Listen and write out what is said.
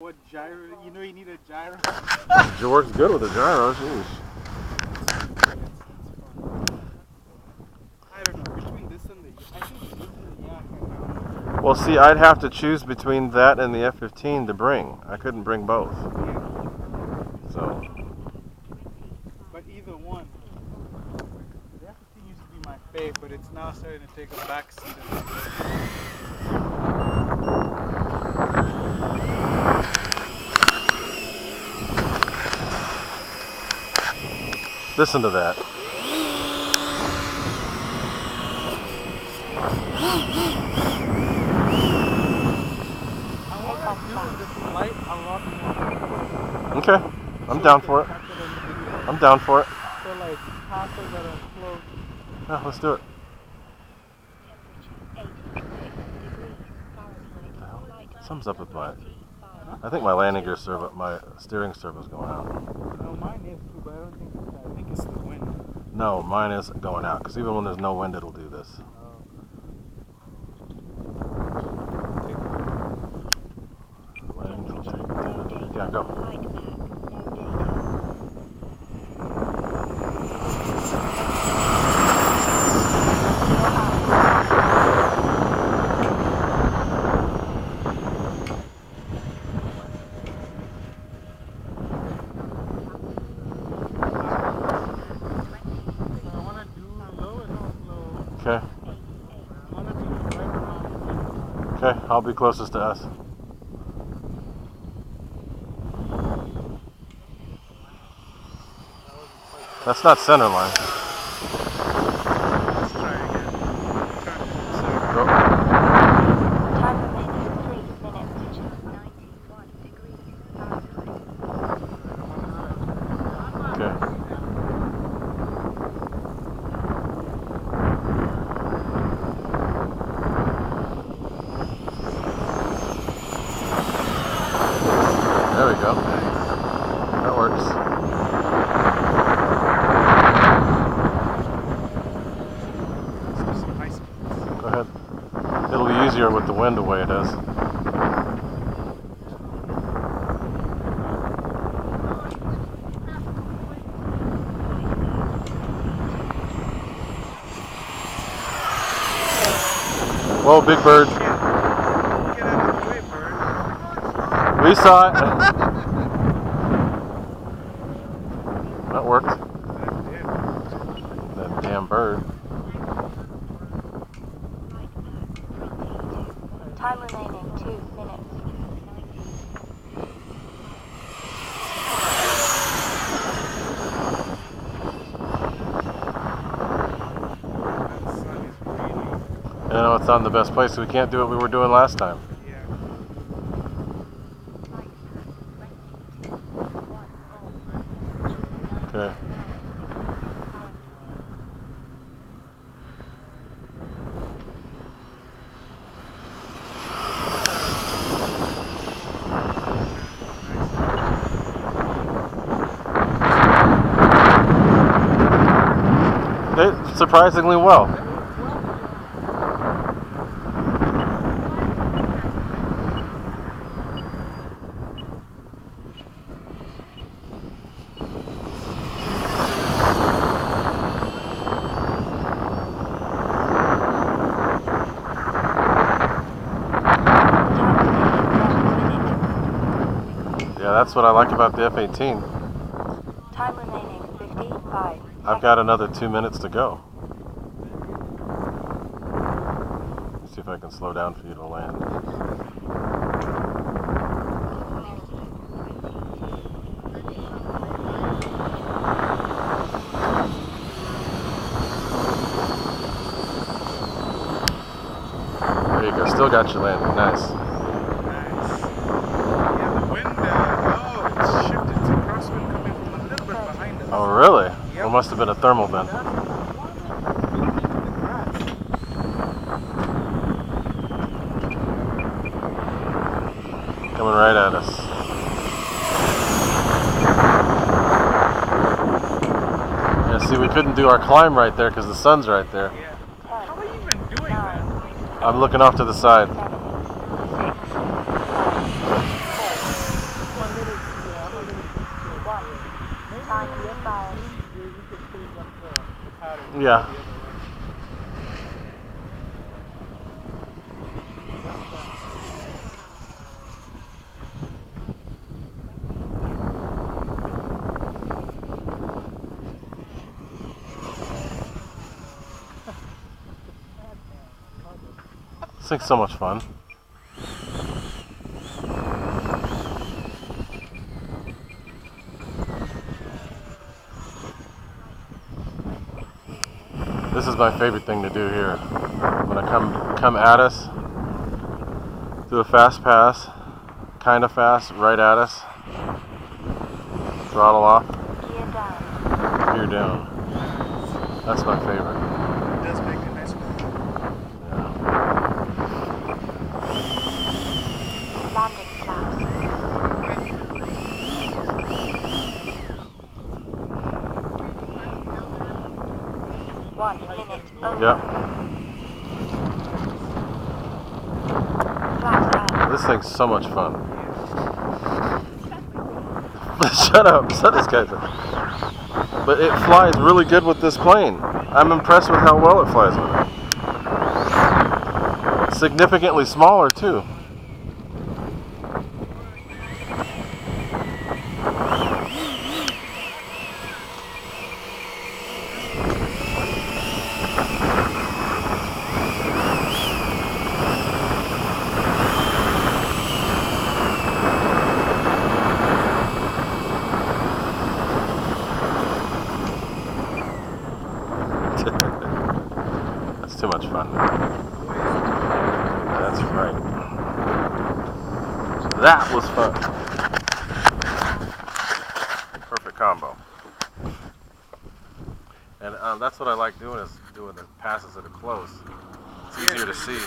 What gyro? You know you need a gyro. It works good with a gyro. Jeez. I don't know, between this and I think this and the Yak. Well, see, I'd have to choose between that and the F-15 to bring. I couldn't bring both. Yeah. So. But either one. The F-15 used to be my fave, but it's now starting to take a back seat. Listen to that. I want to do this flight a lot more. Okay, I'm down for it. I'm down for it. So like passes that are close. Yeah, let's do it. Something's up with my. I think my landing gear servo, my steering servo's going out. No, mine is too, but I don't think it's that. I think it's the wind. No, mine is going out because even when there's no wind, it'll do this. Yeah, go. Okay. Okay, I'll be closest to us. That's not center line. Let's try again. Go. Time remaining 3 minutes. 91 degrees Fahrenheit. Okay. There we go. That works. Go ahead. It'll be easier with the wind the way it is. Whoa, big bird. Get out of the way, bird. We saw it. That worked. That damn bird. Time remaining 2 minutes. You know, it's not in the best place, so we can't do what we were doing last time. Yeah. Okay. They surprisingly well. Yeah, that's what I like about the F-18. Time remaining 55. I've got another 2 minutes to go. Let's see if I can slow down for you to land. There you go, still got you landing, nice. Nice. Yeah, the wind, it's shifted to crosswind coming from a little bit behind us. Oh really? Yep. It must have been a thermal then. Coming right at us. Yeah, see, we couldn't do our climb right there because the sun's right there. Yeah. How are you even doing that? I'm looking off to the side. Yeah. This thing's so much fun. This is my favorite thing to do here. When I come at us, do a fast pass, kind of fast, right at us, throttle off, Gear down. gear down. That's my favorite. It does make a nice move. Landing flaps. 1 minute over. Yep. Flaps out. This thing's so much fun. Shut up. Shut this guy up. But it flies really good with this plane. I'm impressed with how well it flies with it. Significantly smaller too. That's too much fun. That's right. That was fun. Perfect combo. And that's what I like doing, is doing the passes that are close. It's easier to see.